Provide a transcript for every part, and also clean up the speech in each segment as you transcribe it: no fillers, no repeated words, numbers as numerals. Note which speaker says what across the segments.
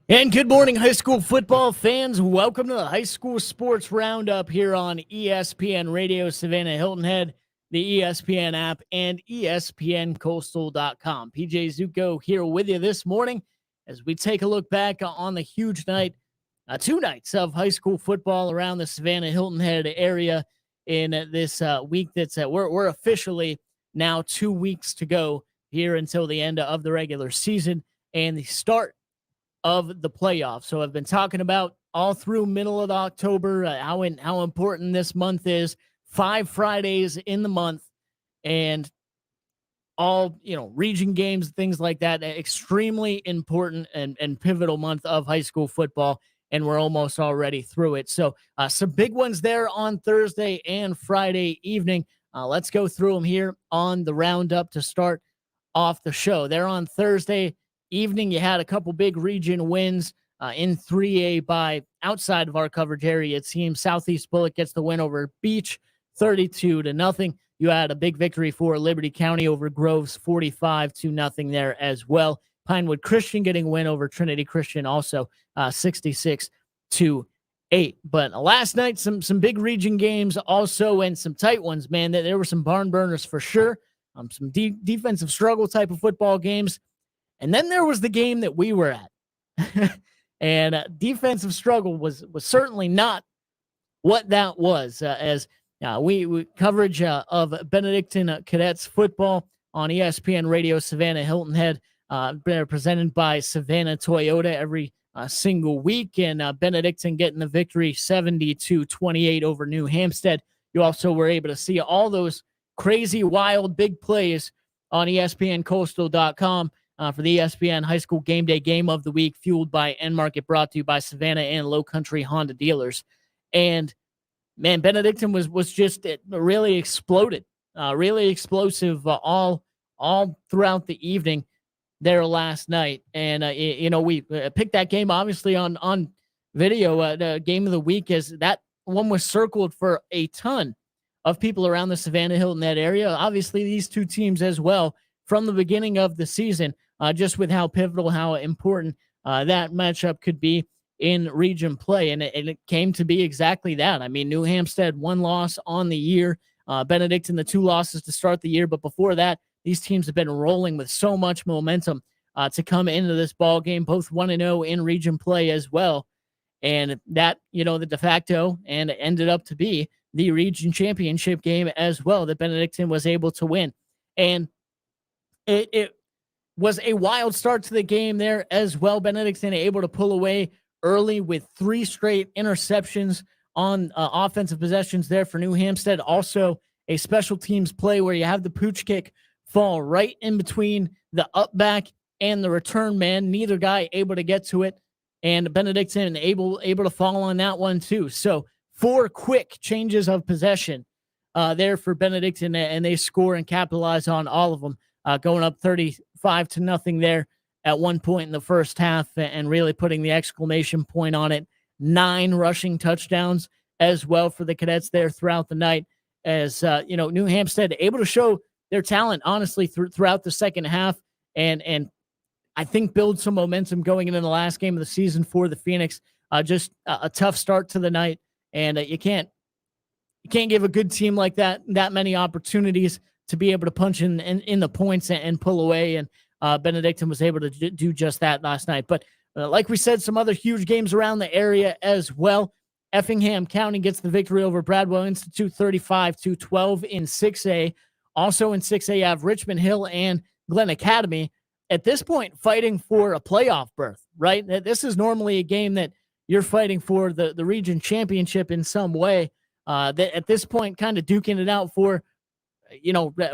Speaker 1: And good morning, high school football fans. Welcome to the High School Sports Roundup here on ESPN Radio, Savannah, Hilton Head, the ESPN app, and ESPNCoastal.com. PJ Zucco here with you this morning as we take a look back on the huge night, 2 nights of high school football around the Savannah, Hilton Head area in this week. We're officially now 2 weeks to go here until the end of the regular season and the start of the playoffs. So I've been talking about all through middle of October, how important this month is. 5 Fridays in the month and all, region games, things like that. Extremely important and pivotal month of high school football. And we're almost already through it. So some big ones there on Thursday and Friday evening. Let's go through them here on the roundup to start off the show. There on Thursday evening, you had a couple big region wins in 3A by outside of our coverage area. It seems Southeast Bullock gets the win over Beach 32-0. You had a big victory for Liberty County over Groves 45-0 there as well. Pinewood Christian getting a win over Trinity Christian also 66-8. But last night, some big region games also and some tight ones, man. There were some barn burners for sure. Some defensive struggle type of football games. And then there was the game that we were at. And defensive struggle was certainly not what that was, as we coverage of Benedictine Cadets football on ESPN Radio Savannah Hilton Head, presented by Savannah Toyota every single week, and Benedictine getting the victory 70-28 over New Hampstead. You also were able to see all those crazy, wild, big plays on ESPNCoastal.com. For the ESPN High School Game Day Game of the Week, fueled by End Market, brought to you by Savannah and Low Country Honda dealers. And, man, Benedictine was just really exploded, really explosive all throughout the evening there last night. And, we picked that game, obviously, on video, the Game of the Week, as that one was circled for a ton of people around the Savannah Hilton Head area. Obviously, these two teams as well from the beginning of the season. Just with how pivotal, how important that matchup could be in region play. And it came to be exactly that. I mean, New Hampstead, 1 loss on the year. Benedictine, the 2 losses to start the year. But before that, these teams have been rolling with so much momentum to come into this ball game, both 1-0 in region play as well. And that, the de facto and ended up to be the region championship game as well that Benedictine was able to win. And it was a wild start to the game there as well. Benedictine able to pull away early with 3 straight interceptions on offensive possessions there for New Hampstead. Also a special teams play where you have the pooch kick fall right in between the up back and the return man. Neither guy able to get to it, and Benedictine able to fall on that one too. So 4 quick changes of possession there for Benedictine, and they score and capitalize on all of them. Going up 35-0 there at one point in the first half, and really putting the exclamation point on it. 9 rushing touchdowns as well for the Cadets there throughout the night, as New Hampstead able to show their talent honestly throughout the second half, and I think build some momentum going into the last game of the season for the Phoenix. Just a tough start to the night, and you can't give a good team like that many opportunities to be able to punch in the points and pull away. And Benedictine was able to do just that last night. But like we said, some other huge games around the area as well. Effingham County gets the victory over Bradwell Institute 35-12 in 6A. Also in 6A, you have Richmond Hill and Glen Academy at this point fighting for a playoff berth, right? This is normally a game that you're fighting for the region championship in some way. That at this point kind of duking it out for,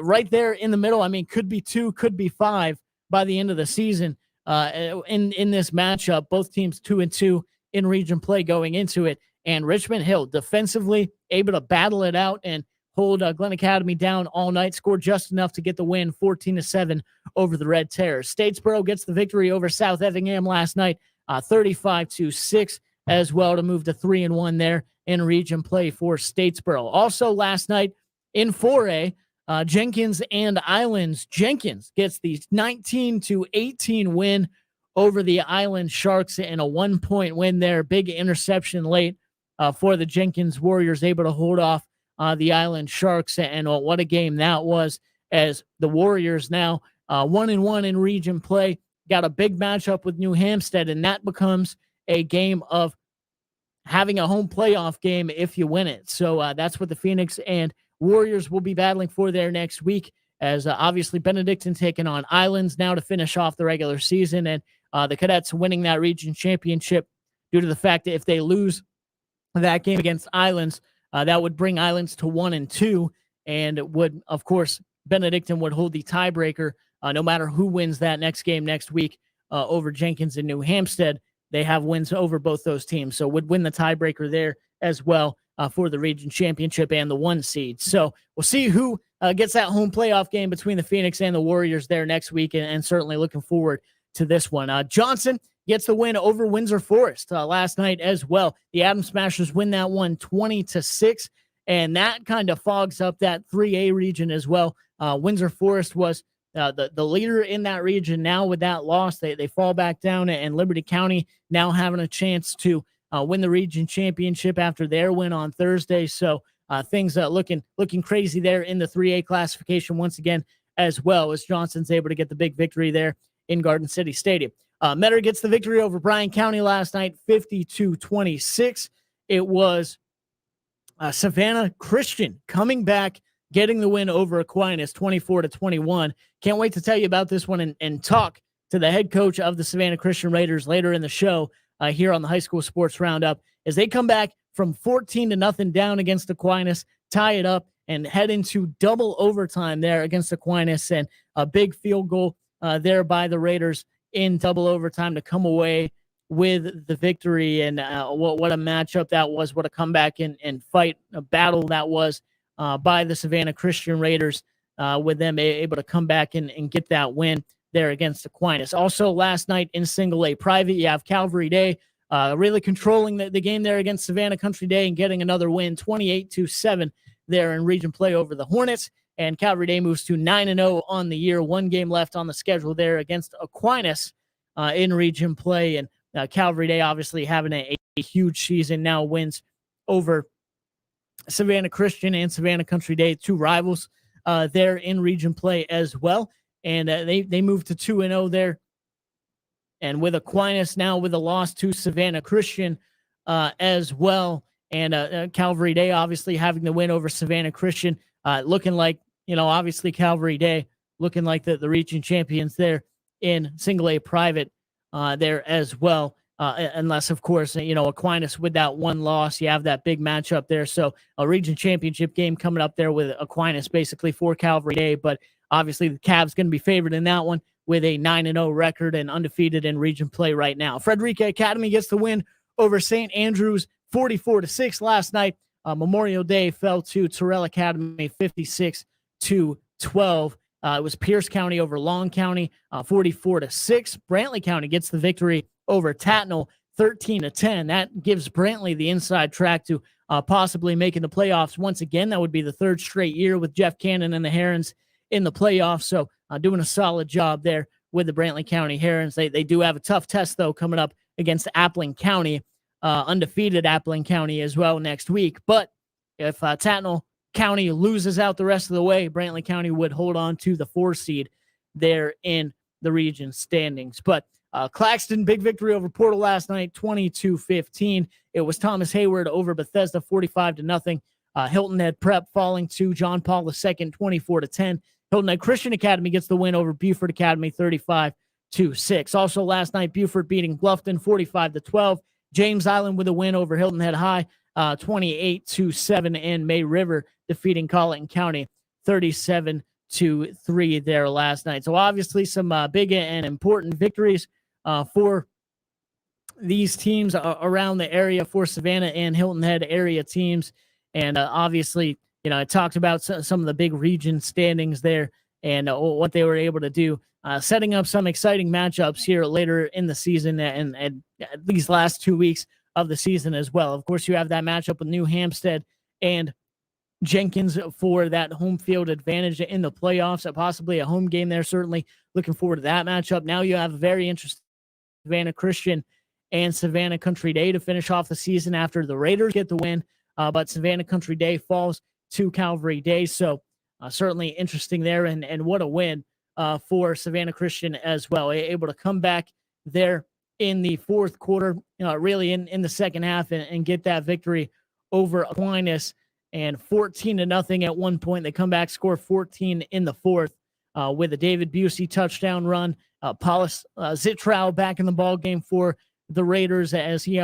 Speaker 1: right there in the middle. I mean, could be 2, could be 5 by the end of the season in this matchup. Both teams 2-2 in region play going into it. And Richmond Hill defensively able to battle it out and hold Glen Academy down all night, scored just enough to get the win 14-7 over the Red Terrors. Statesboro gets the victory over South Effingham last night, 35-6 as well, to move to 3-1 there in region play for Statesboro. Also last night in 4A, Jenkins and Islands. Jenkins gets the 19-18 win over the Island Sharks in a 1-point win there. Big interception late for the Jenkins Warriors, able to hold off the Island Sharks. And what a game that was, as the Warriors now 1-1 in region play, got a big matchup with New Hampstead, and that becomes a game of having a home playoff game if you win it. So that's what the Phoenix and Warriors will be battling for there next week, as obviously Benedictine taking on Islands now to finish off the regular season, and the Cadets winning that region championship due to the fact that if they lose that game against Islands, that would bring Islands to 1-2, and would, of course, Benedictine would hold the tiebreaker no matter who wins that next game next week over Jenkins and New Hampstead. They have wins over both those teams, so would win the tiebreaker there as well for the region championship and the 1 seed. So we'll see who gets that home playoff game between the Phoenix and the Warriors there next week, and certainly looking forward to this one. Johnson gets the win over Windsor Forest last night as well. The Adams Smashers win that one 20-6, and that kind of fogs up that 3A region as well. Windsor Forest was the leader in that region. Now with that loss, they fall back down, and Liberty County now having a chance to win the region championship after their win on Thursday. So things looking crazy there in the 3A classification once again, as well as Johnson's able to get the big victory there in Garden City Stadium. Metter gets the victory over Bryan County last night, 52-26. It was Savannah Christian coming back, getting the win over Aquinas, 24-21. Can't wait to tell you about this one and talk to the head coach of the Savannah Christian Raiders later in the show here on the High School Sports Roundup, as they come back from 14-0 down against Aquinas, tie it up, and head into double overtime there against Aquinas, and a big field goal there by the Raiders in double overtime to come away with the victory. And what a matchup that was, what a comeback and fight, a battle that was by the Savannah Christian Raiders, with them able to come back and get that win there against Aquinas. Also last night in single A private, you have Calvary Day really controlling the game there against Savannah Country Day and getting another win, 28-7 there in region play over the Hornets. And Calvary Day moves to 9-0 on the year. 1 game left on the schedule there against Aquinas in region play. And Calvary Day obviously having a huge season, now wins over Savannah Christian and Savannah Country Day, 2 rivals there in region play as well. And they moved to 2-0 there. And with Aquinas now with a loss to Savannah Christian as well. And Calvary Day obviously having the win over Savannah Christian, looking like, obviously Calvary Day looking like the region champions there in single A private there as well. Unless, of course, Aquinas with that 1 loss, you have that big matchup there. So a region championship game coming up there with Aquinas basically for Calvary Day. But obviously the Cavs going to be favored in that one with a 9-0 record and undefeated in region play right now. Frederica Academy gets the win over St. Andrews 44-6 last night. Memorial Day fell to Terrell Academy 56-12. It was Pierce County over Long County 44-6. Brantley County gets the victory over Tatnall 13-10. That gives Brantley the inside track to possibly making the playoffs once again. That would be the 3rd straight year with Jeff Cannon and the Herons in the playoffs. So doing a solid job there with the Brantley County Herons. They do have a tough test, though, coming up against Appling County, undefeated Appling County as well next week. But if Tatnall County loses out the rest of the way, Brantley County would hold on to the 4 seed there in the region standings. But Claxton, big victory over Portal last night, 22-15. It was Thomas Hayward over Bethesda, 45-0. Hilton Head Prep falling to John Paul II, 24-10. Hilton Head Christian Academy gets the win over Buford Academy, 35-6. Also last night, Buford beating Bluffton, 45-12. James Island with a win over Hilton Head High, 28-7. And May River defeating Colleton County, 37-3 there last night. So obviously some big and important victories for these teams around the area, for Savannah and Hilton Head area teams. And obviously, I talked about some of the big region standings there and what they were able to do, setting up some exciting matchups here later in the season and these last 2 weeks of the season as well. Of course, you have that matchup with New Hampstead and Jenkins for that home field advantage in the playoffs, possibly a home game there. Certainly looking forward to that matchup. Now you have a very interesting Savannah Christian and Savannah Country Day to finish off the season after the Raiders get the win. But Savannah Country Day falls to Calvary Day. So certainly interesting there. And what a win for Savannah Christian as well. Able to come back there in the fourth quarter, really in the second half and get that victory over Aquinas. And 14-0 at one point. They come back, score 14 in the fourth with a David Busey touchdown run. Paulus Zitrow back in the ball game for the Raiders as he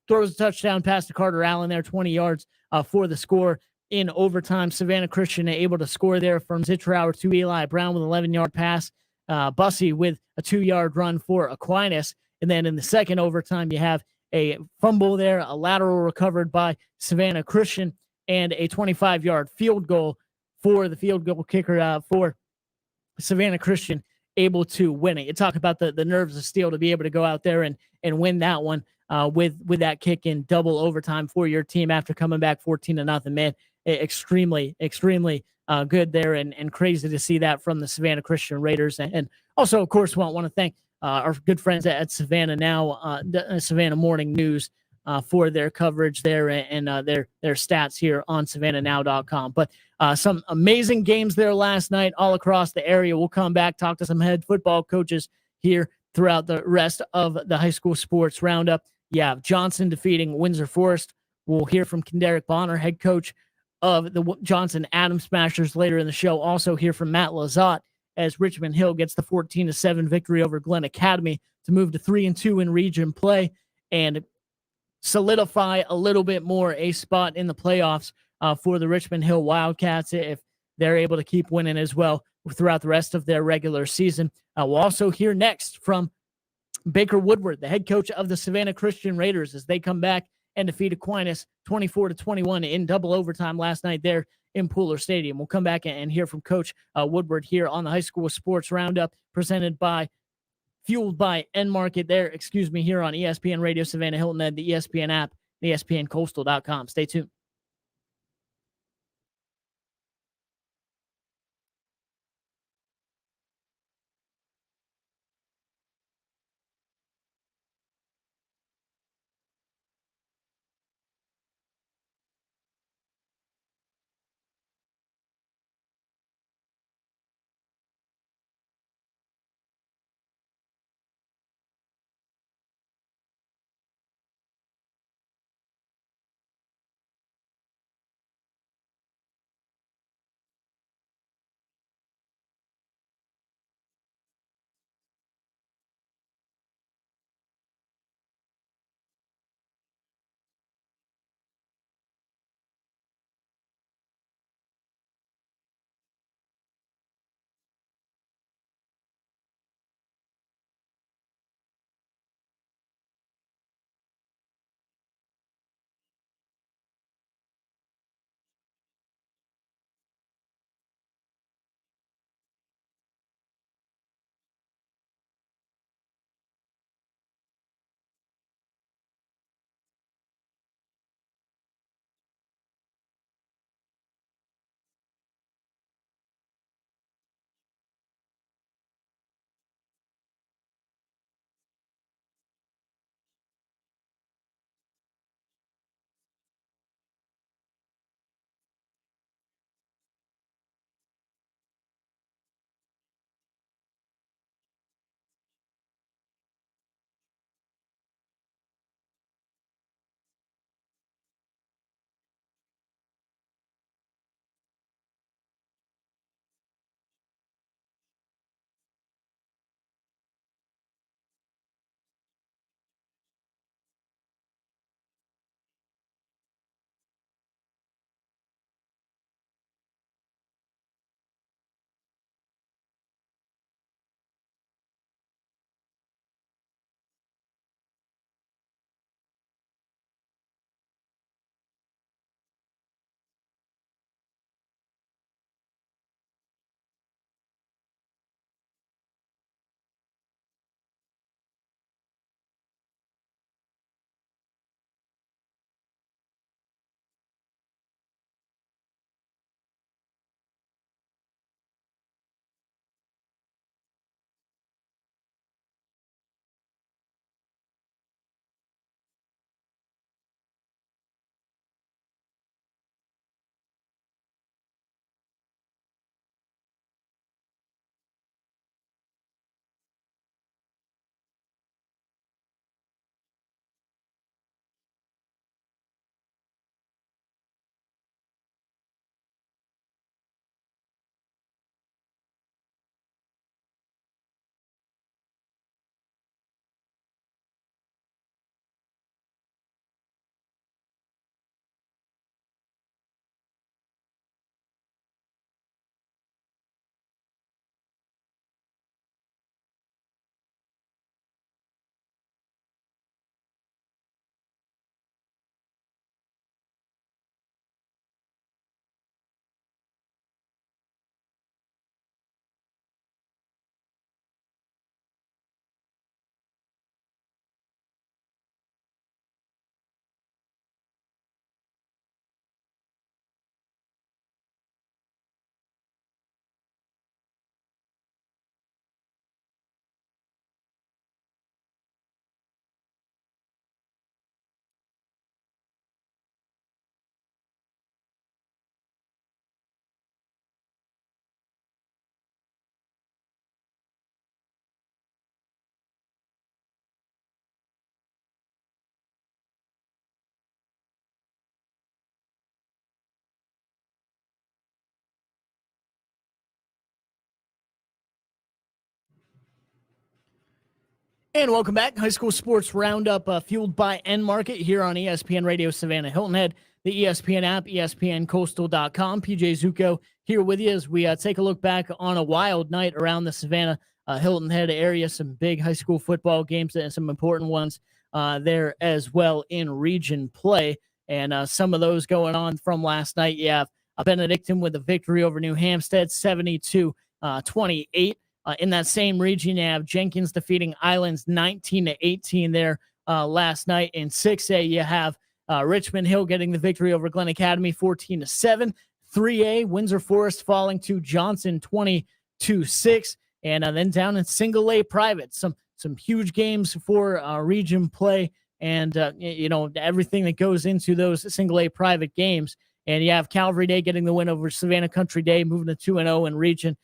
Speaker 1: throws a touchdown pass to Carter Allen there, 20 yards for the score in overtime. Savannah Christian able to score there from Zitrow to Eli Brown with an 11-yard pass. Bussey with a 2-yard run for Aquinas. And then in the second overtime, you have a fumble there, a lateral recovered by Savannah Christian, and a 25-yard field goal for the field goal kicker for Savannah Christian, able to win it. You talk about the nerves of steel to be able to go out there and win that one with that kick in double overtime for your team after coming back 14-0. Man, extremely good there and crazy to see that from the Savannah Christian Raiders. And also, of course, want to thank our good friends at Savannah Now, Savannah Morning News, for their coverage there and their stats here on SavannahNow.com. But some amazing games there last night all across the area. We'll come back, talk to some head football coaches here throughout the rest of the high school sports roundup. Yeah, Johnson defeating Windsor Forest. We'll hear from Kenderick Bonner, head coach of the Johnson Atom Smashers later in the show. Also hear from Matt Lazat as Richmond Hill gets the 14-7 victory over Glen Academy to move to 3-2 in region play and solidify a little bit more a spot in the playoffs for the Richmond Hill Wildcats if they're able to keep winning as well throughout the rest of their regular season. We'll also hear next from Baker Woodward, the head coach of the Savannah Christian Raiders, as they come back and defeat Aquinas 24-21 in double overtime last night there in Pooler Stadium. We'll come back and hear from Coach Woodward here on the High School Sports Roundup, fueled by End Market there, here on ESPN Radio Savannah Hilton Head, the ESPN app, the ESPNCoastal.com. Stay tuned. And welcome back. High School Sports Roundup, fueled by End Market here on ESPN Radio Savannah Hilton Head, the ESPN app, ESPNCoastal.com. PJ Zucco here with you as we take a look back on a wild night around the Savannah Hilton Head area. Some big high school football games and some important ones there as well in region play. And some of those going on from last night. You have Benedictine with a victory over New Hampstead, 72-28. In that same region, you have Jenkins defeating Islands 19-18 there last night. In 6A, you have Richmond Hill getting the victory over Glen Academy 14-7. 3A, Windsor Forest falling to Johnson 20-6. And then down in single A private, some huge games for region play and, everything that goes into those single A private games. And you have Calvary Day getting the win over Savannah Country Day, moving to 2-0 in region.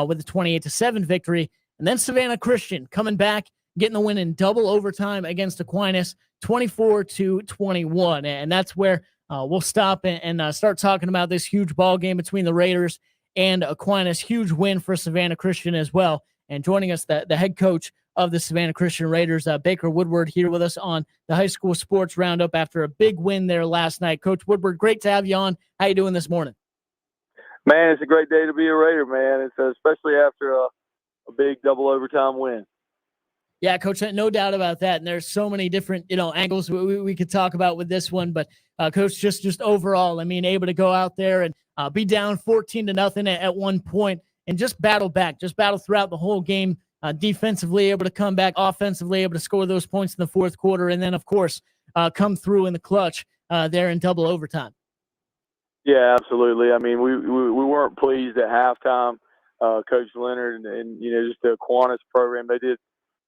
Speaker 1: With a 28-7 victory. And then Savannah Christian coming back, getting the win in double overtime against Aquinas, 24-21. And that's where we'll stop and start talking about this huge ball game between the Raiders and Aquinas. Huge win for Savannah Christian as well. And joining us, the head coach of the Savannah Christian Raiders, Baker Woodward, here with us on the High School Sports Roundup after a big win there last night. Coach Woodward, great to have you on. How you doing this morning?
Speaker 2: Man, it's a great day to be a Raider, man. It's especially after a big double overtime win.
Speaker 1: Yeah, Coach, no doubt about that. And there's so many different, angles we could talk about with this one. But Coach, just overall, able to go out there and be down 14-0 at one point and just battle back, just battle throughout the whole game. Defensively able to come back, offensively able to score those points in the fourth quarter, and then of course come through in the clutch there in double overtime.
Speaker 2: Yeah, absolutely. I mean, we weren't pleased at halftime. Coach Leonard and just the Aquinas program, they did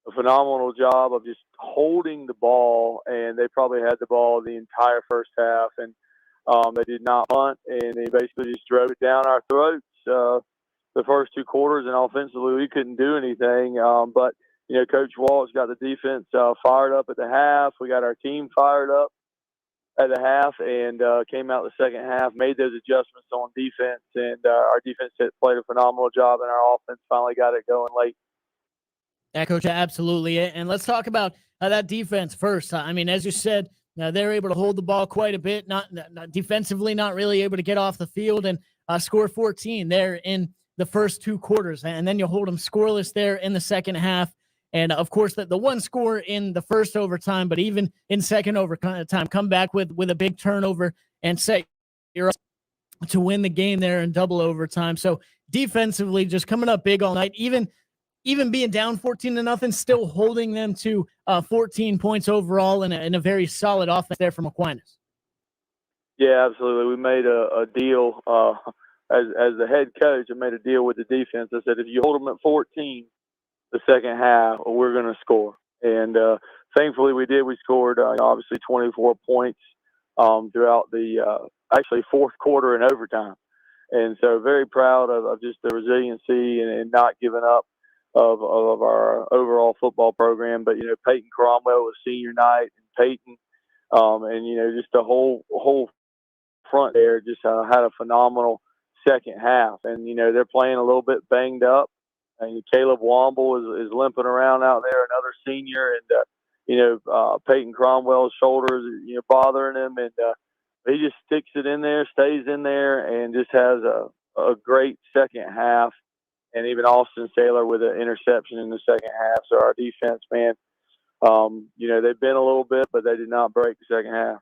Speaker 2: a phenomenal job of just holding the ball, and they probably had the ball the entire first half, and they did not punt, and they basically just drove it down our throats the first two quarters, and offensively we couldn't do anything. But Coach Walt's got the defense fired up at the half. We got our team fired up at the half, and came out the second half, made those adjustments on defense, and our defense played a phenomenal job, and our offense finally got it going late.
Speaker 1: Yeah, Coach, absolutely. And let's talk about that defense first. As you said, they're able to hold the ball quite a bit, not defensively, not really able to get off the field, and score 14 there in the first two quarters. And then you hold them scoreless there in the second half. And, of course, the one score in the first overtime, but even in second overtime, come back with a big turnover and set you're up to win the game there in double overtime. So defensively, just coming up big all night, even being down 14-0, still holding them to 14 points overall and a very solid offense there from Aquinas.
Speaker 2: Yeah, absolutely. We made a deal as the head coach. I made a deal with the defense. I said, if you hold them at 14 the second half, we're going to score. And thankfully we did. We scored obviously 24 points throughout the actually fourth quarter and overtime. And so very proud of just the resiliency and not giving up of our overall football program. But, Peyton Cromwell was senior night, and Peyton and, just the whole front there just had a phenomenal second half. And, they're playing a little bit banged up. And Caleb Womble is limping around out there, another senior, and Peyton Cromwell's shoulders, bothering him, and he just sticks it in there, stays in there, and just has a great second half. And even Austin Saylor with an interception in the second half. So our defense, man, they've been a little bit, but they did not break the second half.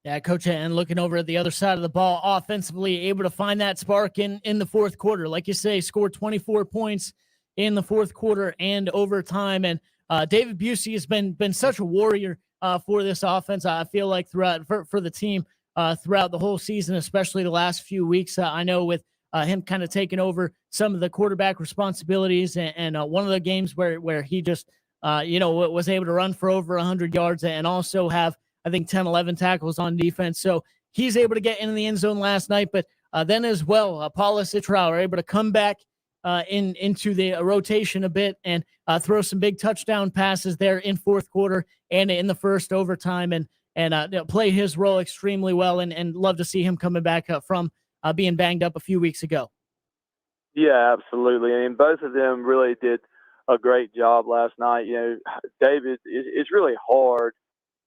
Speaker 1: Yeah, Coach, and looking over at the other side of the ball, offensively able to find that spark in the fourth quarter. Like you say, scored 24 points in the fourth quarter and overtime. And David Busey has been such a warrior for this offense. I feel like throughout for the team throughout the whole season, especially the last few weeks. I know with him kind of taking over some of the quarterback responsibilities, and one of the games where he just was able to run for over 100 yards and also have, I think, 10, 11 tackles on defense. So he's able to get into the end zone last night. But then as well, Paula Citrao are able to come back into the rotation a bit and throw some big touchdown passes there in fourth quarter and in the first overtime and play his role extremely well. And love to see him coming back from being banged up a few weeks ago.
Speaker 2: Yeah, absolutely. I mean, both of them really did a great job last night. David, it's really hard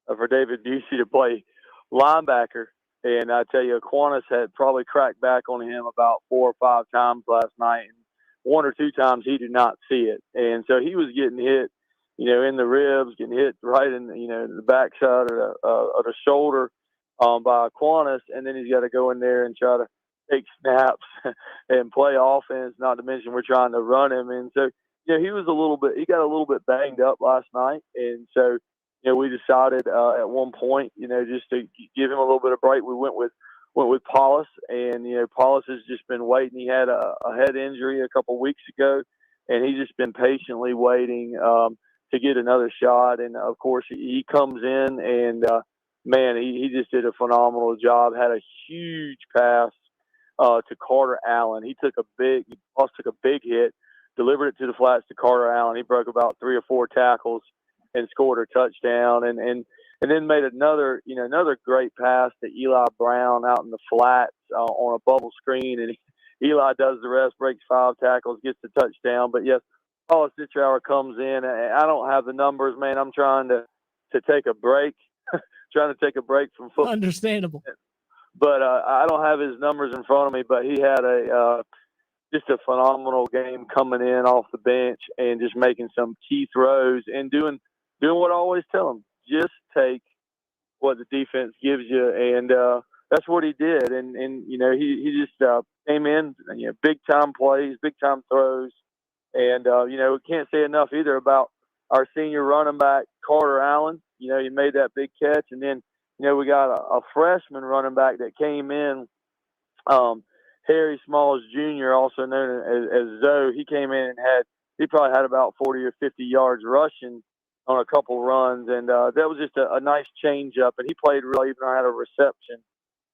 Speaker 2: for David Busey to play linebacker. And I tell you, Aquinas had probably cracked back on him about 4 or 5 times last night. And 1 or 2 times he did not see it. And so he was getting hit, in the ribs, getting hit right in, the backside of the shoulder by Aquinas. And then he's got to go in there and try to take snaps and play offense, not to mention we're trying to run him. And so, he got a little bit banged up last night. And so, we decided at one point, just to give him a little bit of break, we went with Paulus, and Paulus has just been waiting. He had a head injury a couple weeks ago, and he's just been patiently waiting to get another shot. And of course, he comes in, and man, he just did a phenomenal job. Had a huge pass to Carter Allen. Paulus took a big hit, delivered it to the flats to Carter Allen. He broke about 3 or 4 tackles and scored a touchdown, and then made another great pass to Eli Brown out in the flats on a bubble screen, and Eli does the rest, breaks 5 tackles, gets the touchdown. But yes, Paul Sitrauer comes in. I don't have the numbers, man. I'm trying to take a break, trying to take a break from football.
Speaker 1: Understandable.
Speaker 2: But I don't have his numbers in front of me. But he had just a phenomenal game coming in off the bench and just making some key throws and doing what I always tell him: just take what the defense gives you, and that's what he did. And he just came in, big time plays, big time throws, and we can't say enough either about our senior running back Carter Allen. He made that big catch, and then we got a freshman running back that came in, Harry Smalls Jr., also known as Zoe. He came in and he probably had about 40 or 50 yards rushing on a couple runs, and that was just a nice change up, and he played really, even though I had a reception.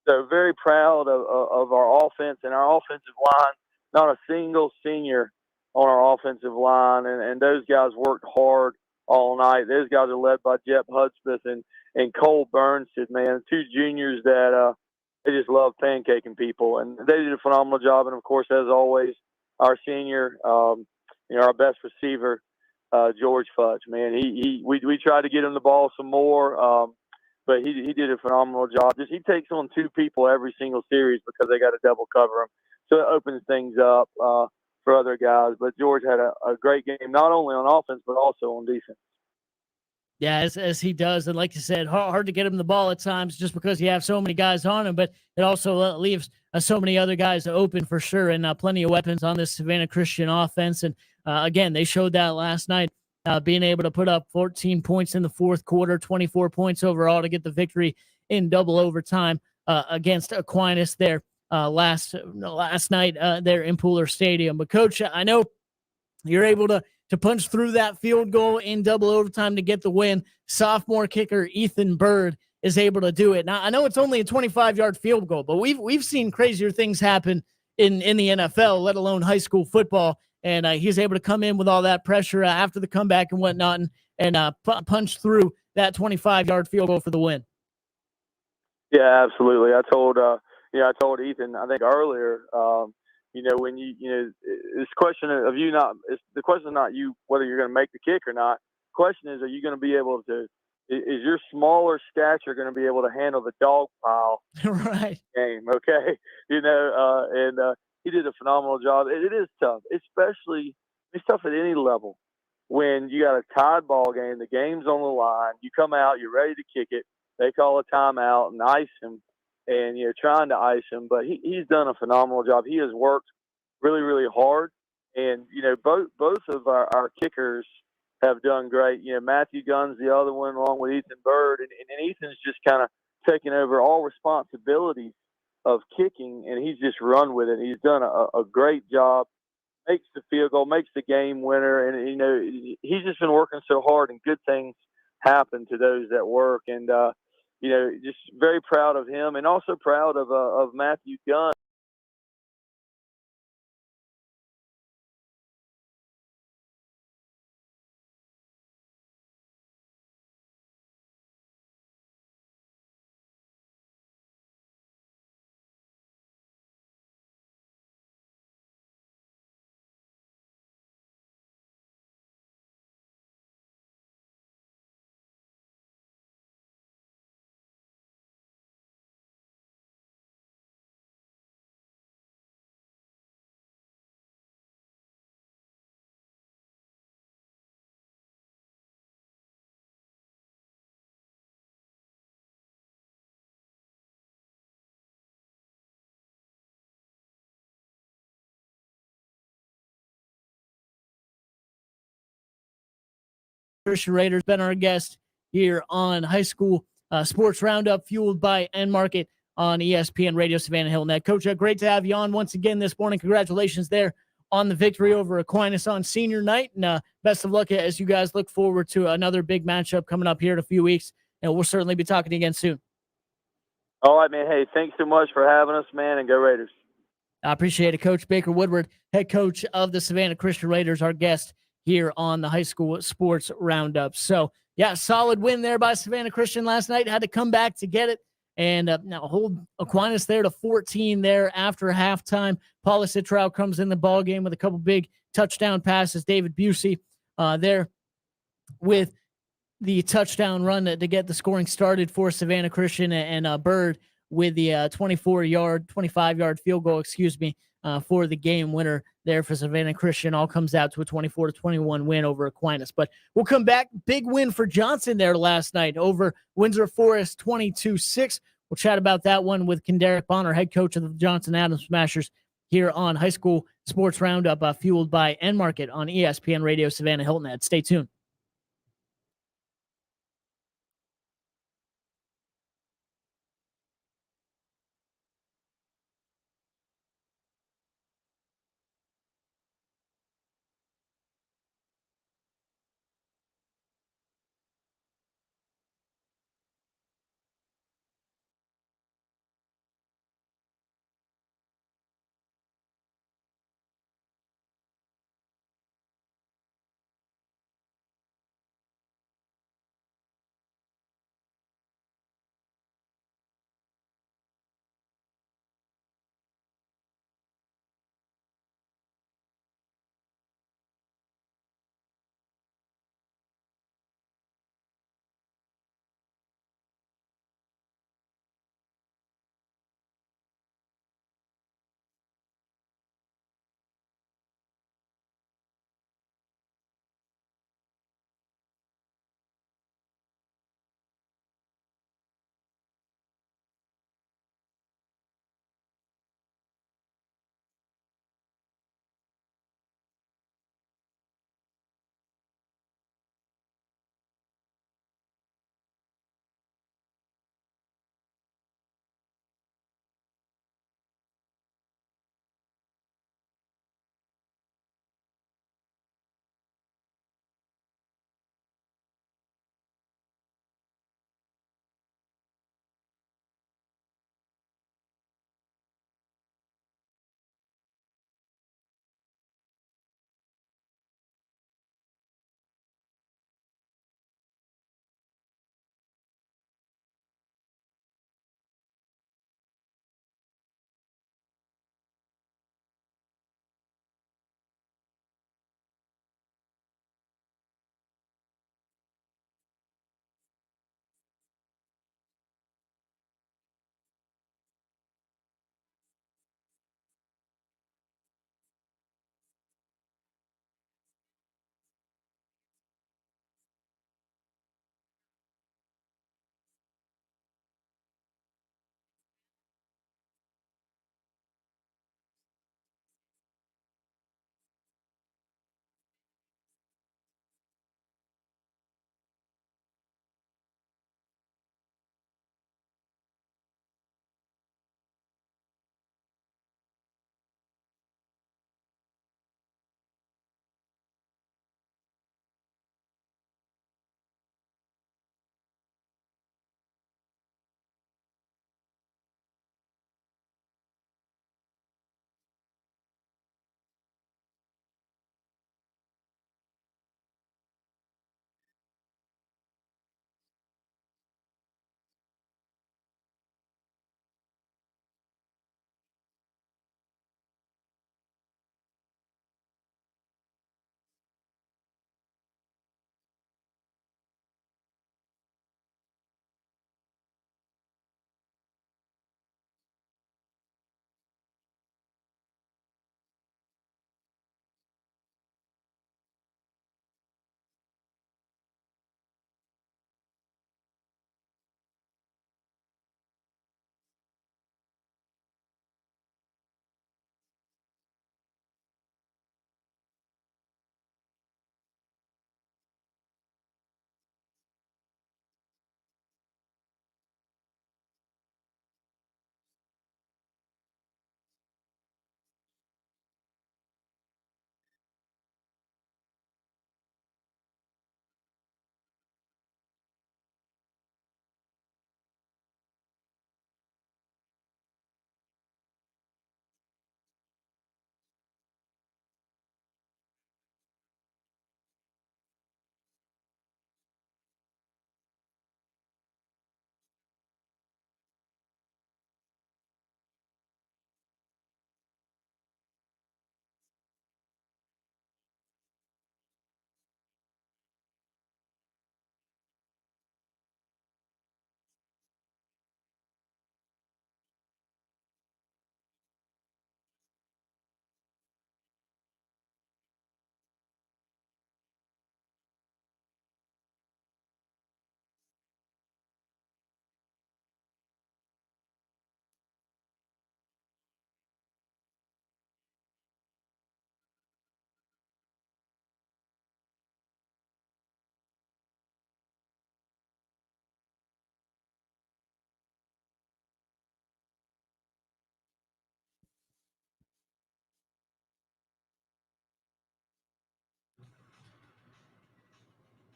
Speaker 2: So very proud of our offense and our offensive line. Not a single senior on our offensive line, and those guys worked hard all night. Those guys are led by Jep Hudspeth and Cole Burnstead, man, 2 juniors that they just love pancaking people, and they did a phenomenal job. And of course, as always, our senior, our best receiver, George Futch, man, we tried to get him the ball some more, but he did a phenomenal job. He takes on 2 people every single series because they got to double cover him, so it opens things up for other guys. But George had a great game, not only on offense but also on defense.
Speaker 1: Yeah, as he does. And like you said, hard to get him the ball at times just because you have so many guys on him, but it also leaves so many other guys open for sure, and plenty of weapons on this Savannah Christian offense. And again, they showed that last night, being able to put up 14 points in the fourth quarter, 24 points overall to get the victory in double overtime against Aquinas there last night there in Pooler Stadium. But Coach, I know you're able to punch through that field goal in double overtime to get the win. Sophomore kicker Ethan Bird is able to do it. Now, I know it's only a 25-yard field goal, but we've seen crazier things happen in the NFL, let alone high school football. And he's able to come in with all that pressure after the comeback and whatnot, and punch through that 25-yard field goal for the win.
Speaker 2: Yeah, absolutely. I told Ethan, I think earlier, when this question of you not, the question is not you whether you're going to make the kick or not. The question is, are you going to be able to? Is your smaller stature going to be able to handle the dog pile
Speaker 1: right
Speaker 2: game? Okay, and he did a phenomenal job. It is tough, especially it's tough at any level when you got a tied ball game, the game's on the line, you come out, you're ready to kick it, they call a timeout and ice him, and you're trying to ice him, but he's done a phenomenal job. He has worked really, really hard, and both of our kickers have done great. Matthew Gunn's the other one, along with Ethan Bird, and Ethan's just kind of taken over all responsibilities of kicking, and he's just run with it. He's done a great job. Makes the field goal, makes the game winner, and he's just been working so hard, and good things happen to those that work. And just very proud of him, and also proud of Matthew Gunn.
Speaker 1: Christian Raiders, been our guest here on High School Sports Roundup, fueled by End Market on ESPN Radio Savannah Hilton. Coach, great to have you on once again this morning. Congratulations there on the victory over Aquinas on senior night, and best of luck as you guys look forward to another big matchup coming up here in a few weeks, and we'll certainly be talking again soon.
Speaker 2: All right, man. Hey, thanks so much for having us, man, and go Raiders.
Speaker 1: I appreciate it. Coach Baker Woodward, head coach of the Savannah Christian Raiders, our guest here on the High School Sports Roundup. So, yeah, solid win there by Savannah Christian last night. Had to come back to get it and now hold Aquinas there to 14 there after halftime. Paula Citrow comes in the ball game with a couple big touchdown passes. David Busey there with the touchdown run to get the scoring started for Savannah Christian, and Bird with the 25-yard field goal, for the game winner there for Savannah Christian. All comes out to a 24-21 win over Aquinas. But we'll come back. Big win for Johnson there last night over Windsor Forest, 22-6. We'll chat about that one with Kendarick Bonner, head coach of the Johnson Adams Smashers, here on High School Sports Roundup, fueled by End Market on ESPN Radio Savannah Hilton. Stay tuned.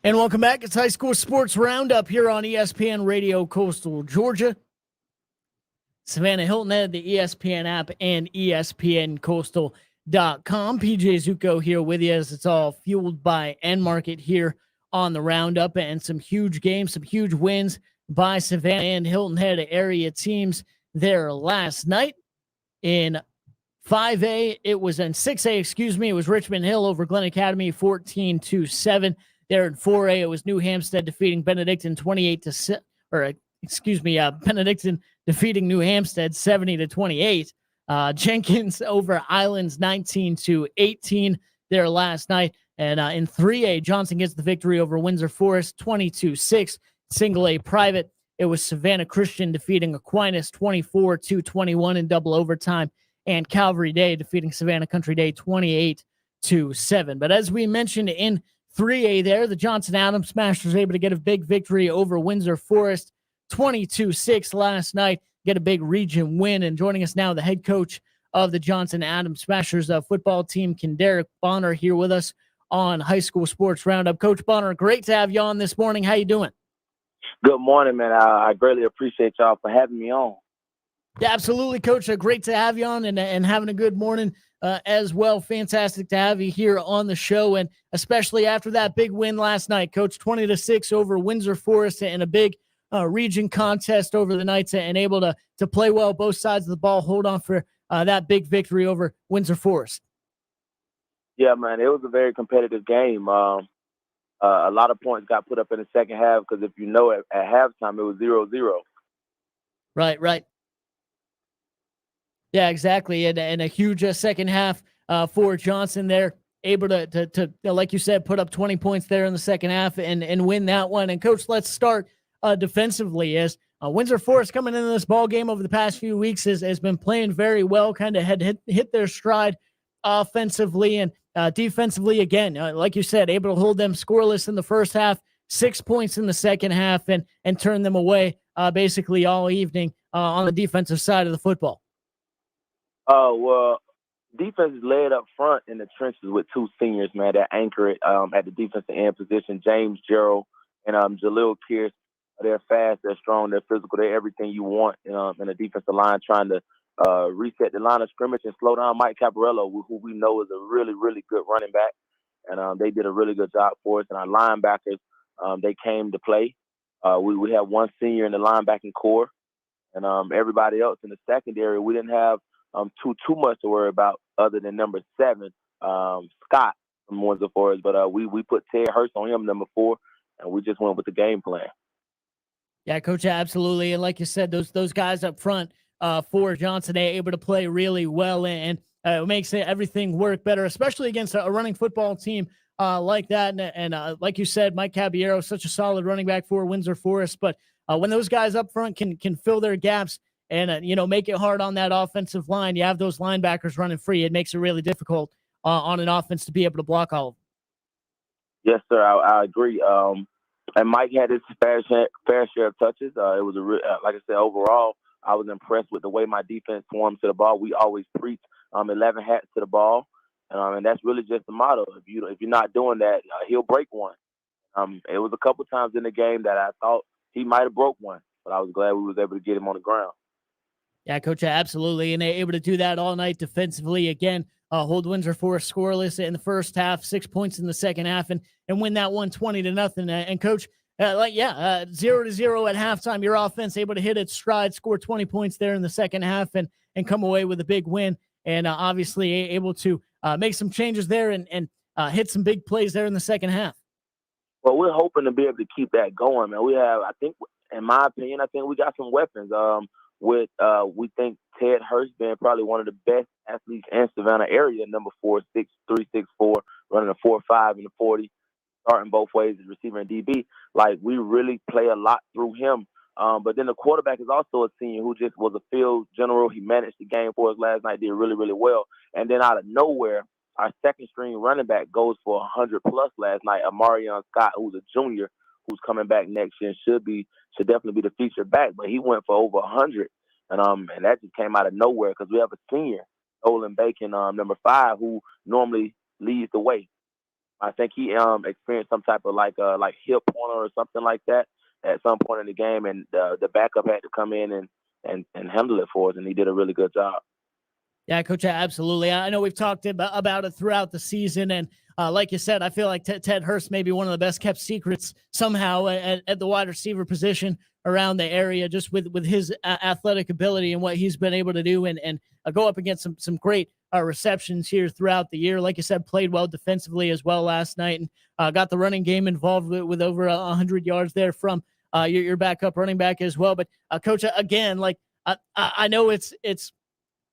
Speaker 1: And welcome back. It's High School Sports Roundup here on ESPN Radio Coastal Georgia. Savannah Hilton Head, the ESPN app, and ESPNCoastal.com. PJ Zucco here with you as it's all fueled by End Market here on the Roundup, and some huge games, some huge wins by Savannah and Hilton Head area teams there last night. In 5A, it was in 6A, excuse me, it was Richmond Hill over Glen Academy 14-7. There in 4A, it was New Hampstead defeating Benedictine 28-6, Benedictine defeating New Hampstead 70-28. Jenkins over Islands 19-18 there last night. And in 3A, Johnson gets the victory over Windsor Forest 22-6. Single A private, it was Savannah Christian defeating Aquinas 24-21 in double overtime, and Calvary Day defeating Savannah Country Day 28-7. But as we mentioned in 3A there, the Johnson Adams Smashers were able to get a big victory over Windsor Forest 22-6 last night, get a big region win. And joining us now, the head coach of the Johnson Adams Smashers football team, Derek Bonner, here with us on High School Sports Roundup. Coach Bonner, great to have you on this morning. How you doing?
Speaker 3: Good morning, man. I greatly appreciate y'all for having me on.
Speaker 1: Yeah, absolutely, Coach. Great to have you on and having a good morning as well. Fantastic to have you here on the show, and especially after that big win last night, Coach, 20-6 over Windsor Forest in a big region contest over the nights, and able to play well both sides of the ball, hold on for that big victory over Windsor Forest.
Speaker 3: Yeah, man, it was a very competitive game. A lot of points got put up in the second half because if you know, at halftime it was 0-0.
Speaker 1: Right. Yeah, exactly. And a huge second half for Johnson there, able to like you said, put up 20 points there in the second half and win that one. And Coach, let's start defensively, as Windsor Forest coming into this ball game over the past few weeks has been playing very well, kind of had hit their stride offensively and defensively again. Like you said, able to hold them scoreless in the first half, 6 points in the second half, and turn them away basically all evening on the defensive side of the football.
Speaker 3: Well, defense is led up front in the trenches with two seniors, man, that anchor it at the defensive end position, James Gerald and Jalil Pierce. They're fast, they're strong, they're physical, they're everything you want in a defensive line, trying to reset the line of scrimmage and slow down Mike Caparello, who we know is a really, really good running back. And they did a really good job for us. And our linebackers, they came to play. We have one senior in the linebacking core, and everybody else in the secondary, we didn't have too much to worry about other than number 7, Scott from Windsor Forest. But we put Ted Hurst on him, number 4, and we just went with the game plan.
Speaker 1: Yeah, Coach, absolutely. And like you said, those guys up front for Johnson, they able to play really well, and it makes everything work better, especially against a running football team like that. And like you said, Mike Caballero, such a solid running back for Windsor Forest. But when those guys up front can fill their gaps and make it hard on that offensive line, you have those linebackers running free. It makes it really difficult on an offense to be able to block all of them.
Speaker 3: Yes, sir. I agree. And Mike had his fair share of touches. It was like I said, overall, I was impressed with the way my defense formed to the ball. We always preach 11 hats to the ball, and that's really just the motto. If you're not doing that, he'll break one. It was a couple times in the game that I thought he might have broke one, but I was glad we was able to get him on the ground.
Speaker 1: Yeah, Coach, absolutely, and they're able to do that all night defensively. Again, hold Windsor Forest scoreless in the first half, 6 points in the second half, and win that one 20-0. And Coach, 0-0 at halftime. Your offense able to hit its stride, score 20 points there in the second half, and come away with a big win. And obviously able to make some changes there and hit some big plays there in the second half.
Speaker 3: Well, we're hoping to be able to keep that going, man. We have, I think, in my opinion, we got some weapons. We think Ted Hurst being probably one of the best athletes in Savannah area, number 4'6", 364, running a 4.5 in the 40, starting both ways as receiver and DB. Like, we really play a lot through him. But then the quarterback is also a senior who just was a field general. He managed the game for us last night, did really, really well. And then out of nowhere, our second string running back goes for 100 plus last night. Amarion Scott, who's a junior, who's coming back next year and should definitely be the featured back. But he went for over 100, and that just came out of nowhere because we have a senior, Olin Bacon, number 5, who normally leads the way. I think he experienced some type of like hip pointer or something like that at some point in the game, and the backup had to come in and handle it for us, and he did a really good job.
Speaker 1: Yeah, Coach, absolutely. I know we've talked about it throughout the season, and like you said, I feel like Ted Hurst may be one of the best kept secrets somehow at the wide receiver position around the area, just with his athletic ability and what he's been able to do, and go up against some great receptions here throughout the year. Like you said, played well defensively as well last night, and got the running game involved with over 100 yards there from your backup running back as well. But Coach, again, like I know it's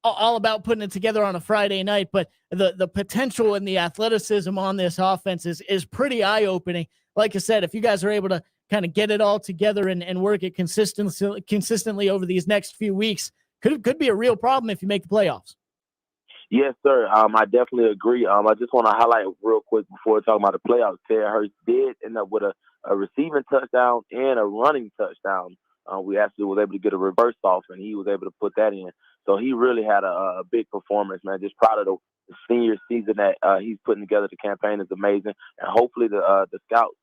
Speaker 1: all about putting it together on a Friday night, but the potential and the athleticism on this offense is pretty eye-opening. Like I said, if you guys are able to kind of get it all together and work it consistently over these next few weeks, could be a real problem if you make the playoffs.
Speaker 3: Yes, sir. I definitely agree. I just want to highlight real quick before talking about the playoffs. Ted Hurst did end up with a receiving touchdown and a running touchdown. We actually was able to get a reverse off, and he was able to put that in. So he really had a big performance, man. Just proud of the senior season that he's putting together. The campaign is amazing, and hopefully the scouts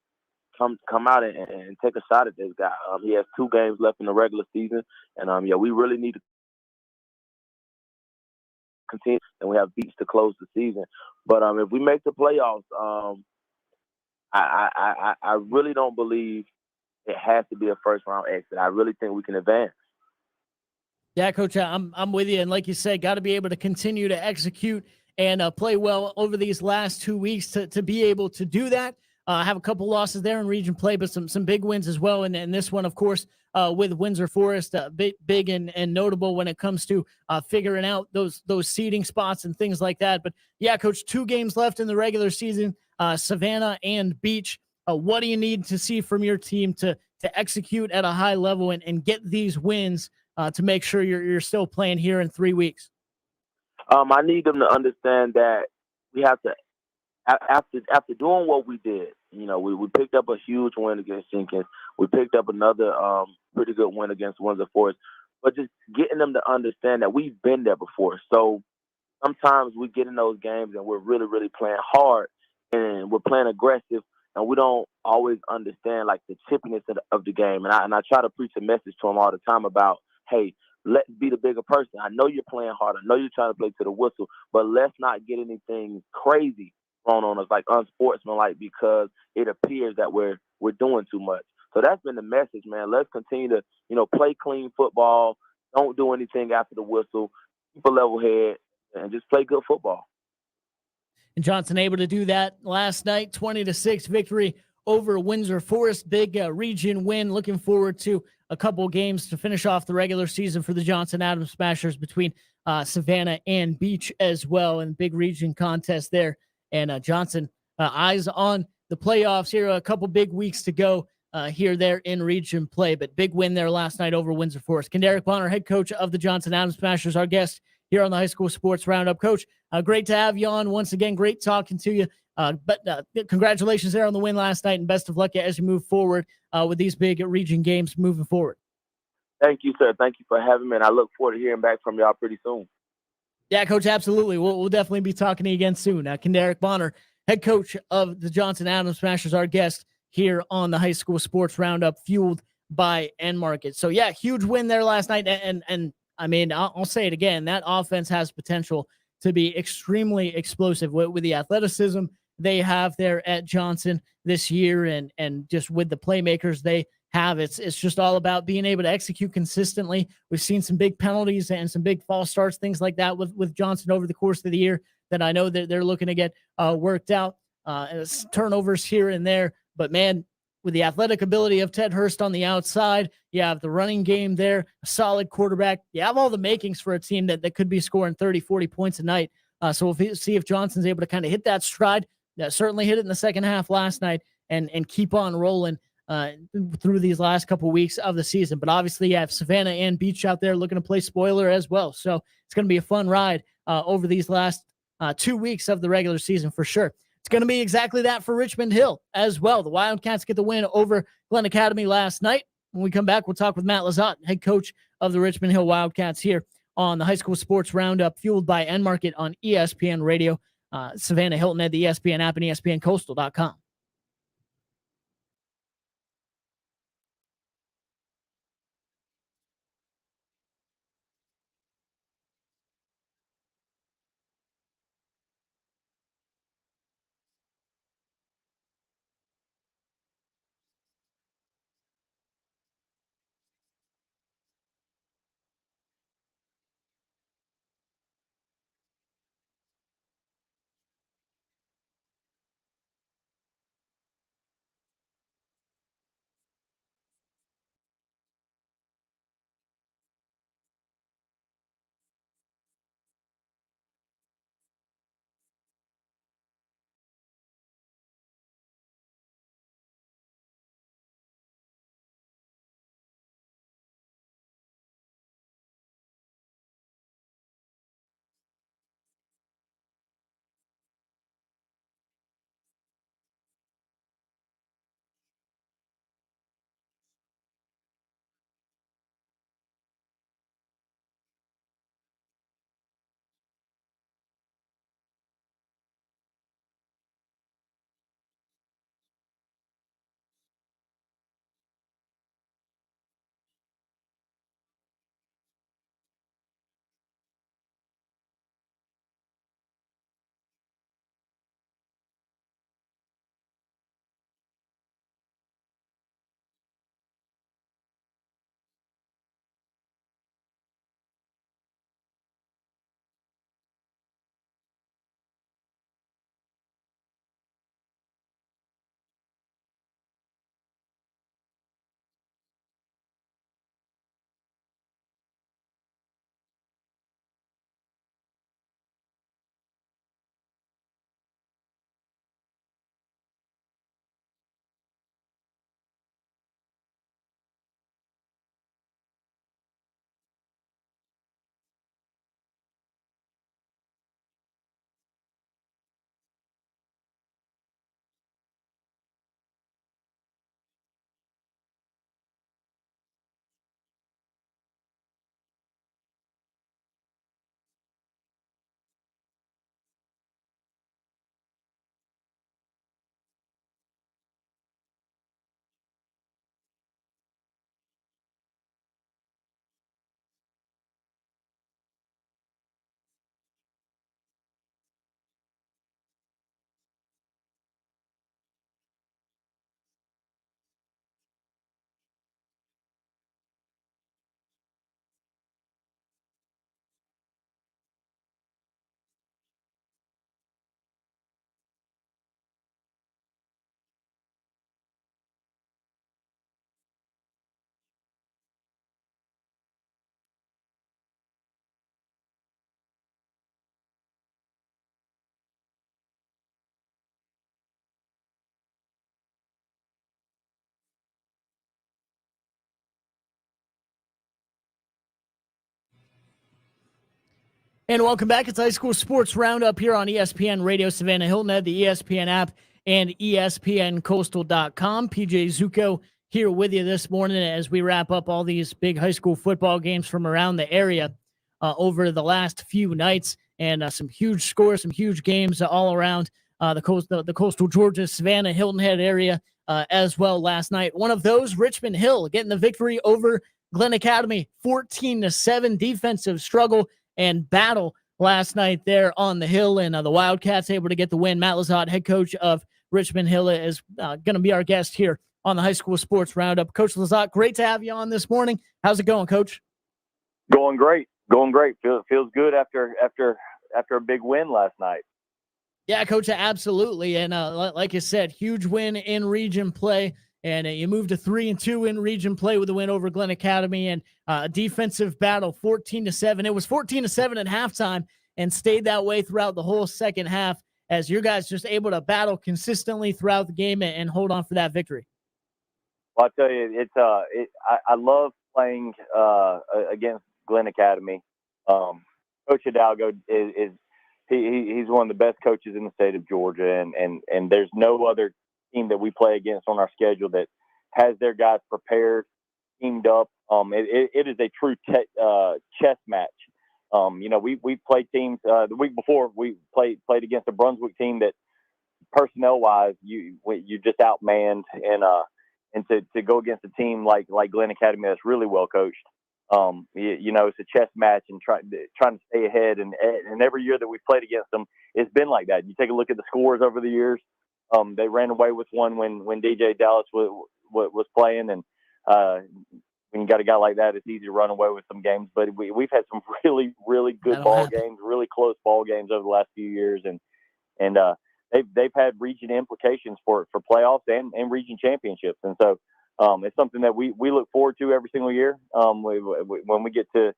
Speaker 3: come out and take a shot at this guy. He has 2 games left in the regular season, and we really need to continue, and we have beats to close the season. But if we make the playoffs, I really don't believe it has to be a first round exit. I really think we can advance.
Speaker 1: Yeah, Coach, I'm with you. And like you said, got to be able to continue to execute and play well over these last 2 weeks to be able to do that. Have a couple losses there in region play, but some big wins as well. And this one, of course, with Windsor Forest, big and notable when it comes to figuring out those seeding spots and things like that. But yeah, Coach, 2 games left in the regular season, Savannah and Beach. What do you need to see from your team to execute at a high level and get these wins to make sure you're still playing here in 3 weeks?
Speaker 3: I need them to understand that we have to, after doing what we did, we picked up a huge win against Jenkins. We picked up another pretty good win against Windsor Forest. But just getting them to understand that we've been there before. So sometimes we get in those games and we're really, really playing hard and we're playing aggressive, and we don't always understand like the chippiness of the game. And I try to preach a message to them all the time about, hey, let's be the bigger person. I know you're playing hard. I know you're trying to play to the whistle, but let's not get anything crazy thrown on us, like unsportsmanlike, because it appears that we're doing too much. So that's been the message, man. Let's continue to, play clean football. Don't do anything after the whistle. Keep a level head and just play good football.
Speaker 1: And Johnson able to do that last night, 20-6 victory over Windsor Forest. Big region win. Looking forward to a couple games to finish off the regular season for the Johnson Adams Smashers between Savannah and Beach as well, and big region contest there. And Johnson eyes on the playoffs here. A couple big weeks to go here there in region play, but big win there last night over Windsor Forest. Kendarick Bonner, head coach of the Johnson Adams Smashers, our guest here on the High School Sports Roundup. Coach, great to have you on once again. Great talking to you. But congratulations there on the win last night, and best of luck as you move forward with these big region games moving forward.
Speaker 3: Thank you, sir. Thank you for having me, and I look forward to hearing back from y'all pretty soon.
Speaker 1: Yeah, Coach, absolutely. We'll definitely be talking to you again soon. Kendarick Bonner, head coach of the Johnson Adams Smashers, our guest here on the High School Sports Roundup, fueled by N-Market. So, yeah, huge win there last night. And I mean, I'll say it again, that offense has potential to be extremely explosive with the athleticism they have there at Johnson this year and just with the playmakers they have. It's just all about being able to execute consistently. We've seen some big penalties and some big false starts, things like that with Johnson over the course of the year that I know that they're looking to get worked out. Turnovers here and there. But, man, with the athletic ability of Ted Hurst on the outside, you have the running game there, a solid quarterback. You have all the makings for a team that could be scoring 30, 40 points a night. So we'll see if Johnson's able to kind of hit that stride. Certainly hit it in the second half last night and keep on rolling through these last couple of weeks of the season. But obviously you have Savannah and Beach out there looking to play spoiler as well. So it's going to be a fun ride over these last 2 weeks of the regular season for sure. It's going to be exactly that for Richmond Hill as well. The Wildcats get the win over Glen Academy last night. When we come back, we'll talk with Matt Lizotte, head coach of the Richmond Hill Wildcats here on the High School Sports Roundup, fueled by N-Market on ESPN Radio. Savannah Hilton Head, the ESPN app, and ESPNCoastal.com. And welcome back. It's High School Sports Roundup here on ESPN Radio Savannah Hilton Head, the ESPN app, and ESPNCoastal.com. PJ Zucco here with you this morning as we wrap up all these big high school football games from around the area over the last few nights, and some huge scores, some huge games all around the coastal Georgia, Savannah, Hilton Head area as well last night. One of those, Richmond Hill, getting the victory over Glenn Academy, 14-7. Defensive struggle and battle last night there on the Hill, and the Wildcats able to get the win. Matt Lazat, head coach of Richmond Hill, is going to be our guest here on the High School Sports Roundup. Coach Lazat, great to have you on this morning. How's it going, Coach?
Speaker 3: Going great. Feels good after a big win last night.
Speaker 1: Yeah, Coach, absolutely. And like you said, huge win in region play. And you moved to 3-2 in region play with a win over Glenn Academy, and a defensive battle, 14-7. It was 14-7 at halftime and stayed that way throughout the whole second half as your guys just able to battle consistently throughout the game and hold on for that victory.
Speaker 3: Well, I tell you, I love playing against Glenn Academy. Coach Hidalgo he's one of the best coaches in the state of Georgia, and there's no other team that we play against on our schedule that has their guys prepared, teamed up. It is a true chess match. We played teams the week before. We played against a Brunswick team that personnel wise you just outmanned, and to go against a team like Glen Academy that's really well coached. It's a chess match and trying to stay ahead. And every year that we've played against them, it's been like that. You take a look at the scores over the years. They ran away with one when DJ Dallas was playing, and when you got a guy like that, it's easy to run away with some games. But we've had some really, really good ball games, really close ball games over the last few years, and they've had region implications for playoffs and region championships. And so it's something that we look forward to every single year. When we get to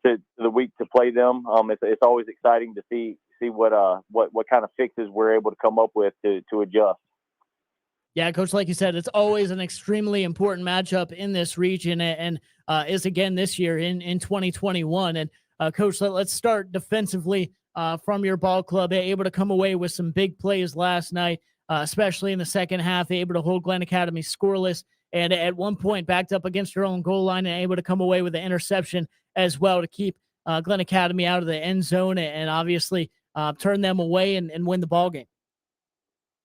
Speaker 3: the week to play them, it's always exciting to see what kind of fixes we're able to come up with to adjust.
Speaker 1: Yeah, Coach, like you said, it's always an extremely important matchup in this region, and is again this year in 2021. And Coach, let's start defensively from your ball club. Able to come away with some big plays last night, especially in the second half, able to hold Glen Academy scoreless, and at one point backed up against your own goal line and able to come away with an interception as well to keep Glen Academy out of the end zone and obviously turn them away and win the ball game.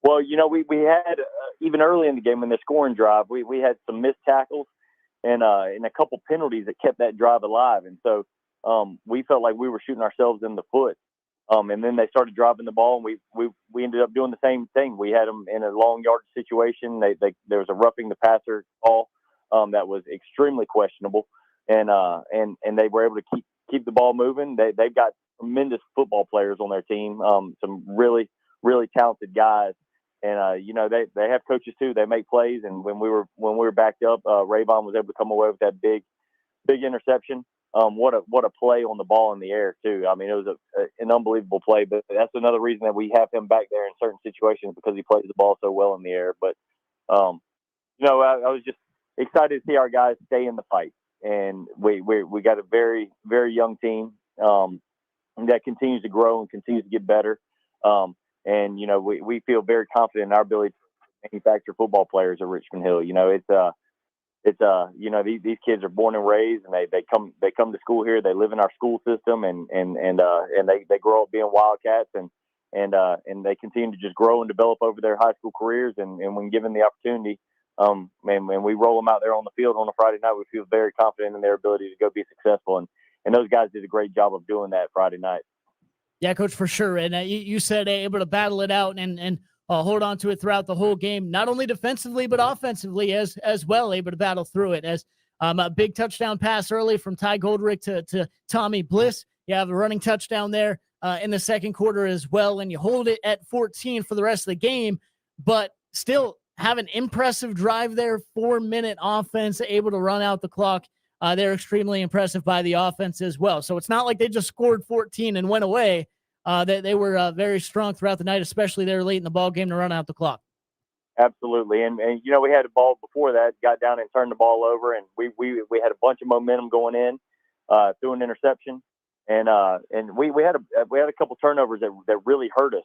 Speaker 3: Well, we had even early in the game in the scoring drive, we had some missed tackles and a couple penalties that kept that drive alive. And so we felt like we were shooting ourselves in the foot. And then they started driving the ball, and we ended up doing the same thing. We had them in a long yardage situation. There was a roughing the passer call that was extremely questionable, and they were able to keep the ball moving. They've got tremendous football players on their team, some really, really talented guys. And they have coaches too. They make plays, and when we were backed up, Rayvon was able to come away with that big interception. What a play on the ball in the air too. I mean, it was an unbelievable play. But that's another reason that we have him back there in certain situations, because he plays the ball so well in the air. But I was just excited to see our guys stay in the fight, and we got a very, very young team that continues to grow and continues to get better. And we feel very confident in our ability to manufacture football players at Richmond Hill. These kids are born and raised, and they come to school here. They live in our school system, and they grow up being Wildcats, and they continue to just grow and develop over their high school careers. And when given the opportunity, and we roll them out there on the field on a Friday night, we feel very confident in their ability to go be successful. And those guys did a great job of doing that Friday night.
Speaker 1: Yeah, Coach, for sure. And you said able to battle it out and hold on to it throughout the whole game, not only defensively, but offensively as well, able to battle through it. As a big touchdown pass early from Ty Goldrick to Tommy Bliss. You have a running touchdown there in the second quarter as well, and you hold it at 14 for the rest of the game, but still have an impressive drive there, 4-minute offense, able to run out the clock. They're extremely impressive by the offense as well. So it's not like they just scored 14 and went away. They were very strong throughout the night, especially there late in the ball game to run out the clock.
Speaker 3: Absolutely. And we had a ball before that, got down and turned the ball over, and we had a bunch of momentum going in through an interception. And we had a couple turnovers that really hurt us.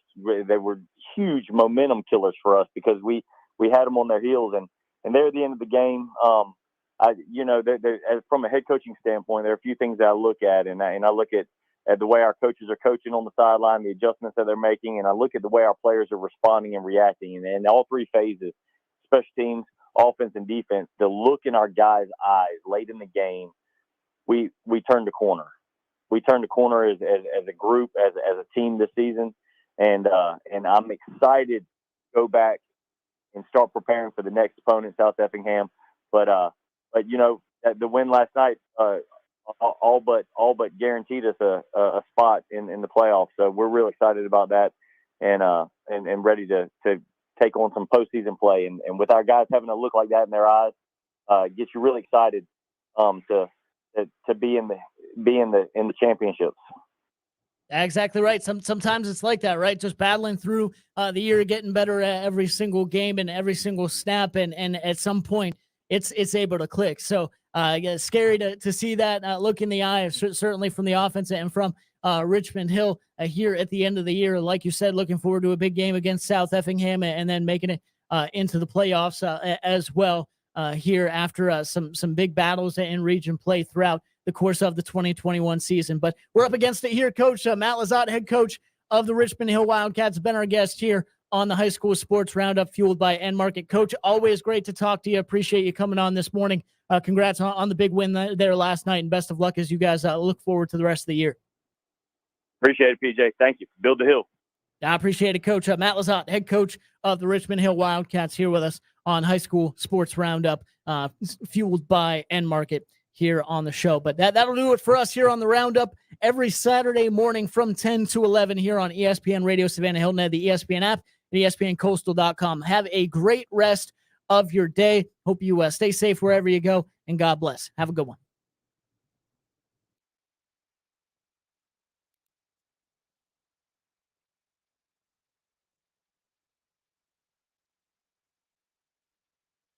Speaker 3: They were huge momentum killers for us, because we had them on their heels, and they're at the end of the game. From a head coaching standpoint, there are a few things that I look at, and I look at the way our coaches are coaching on the sideline, the adjustments that they're making, and I look at the way our players are responding and reacting. And in all three phases, special teams, offense, and defense, the look in our guys' eyes late in the game, we turned the corner. We turned the corner as a group, as a team this season, and I'm excited to go back and start preparing for the next opponent, South Effingham. But the win last night all but guaranteed us a spot in the playoffs. So we're real excited about that, and ready to take on some postseason play. And with our guys having a look like that in their eyes, gets you really excited to be in the championships.
Speaker 1: Exactly right. Sometimes it's like that, right? Just battling through the year, getting better at every single game and every single snap, and at some point it's able to click. So it's scary to see that look in the eye, certainly from the offense and from Richmond Hill here at the end of the year. Like you said, looking forward to a big game against South Effingham, and then making it into the playoffs as well here after some big battles in region play throughout the course of the 2021 season. But we're up against it here. Coach Matt Lizotte, head coach of the Richmond Hill Wildcats, been our guest here on the High School Sports Roundup, fueled by End Market. Coach, always great to talk to you. Appreciate you coming on this morning. Congrats on the big win there last night, and best of luck as you guys look forward to the rest of the year.
Speaker 4: Appreciate it, PJ. Thank you. Build the hill.
Speaker 1: I appreciate it, Coach. Matt Lizotte, head coach of the Richmond Hill Wildcats, here with us on High School Sports Roundup, fueled by End Market here on the show. But that'll do it for us here on the Roundup every Saturday morning from 10 to 11 here on ESPN Radio Savannah Hilton Head, the ESPN app, and ESPNCoastal.com. Have a great rest of your day. Hope you stay safe wherever you go, and God bless. Have a good one.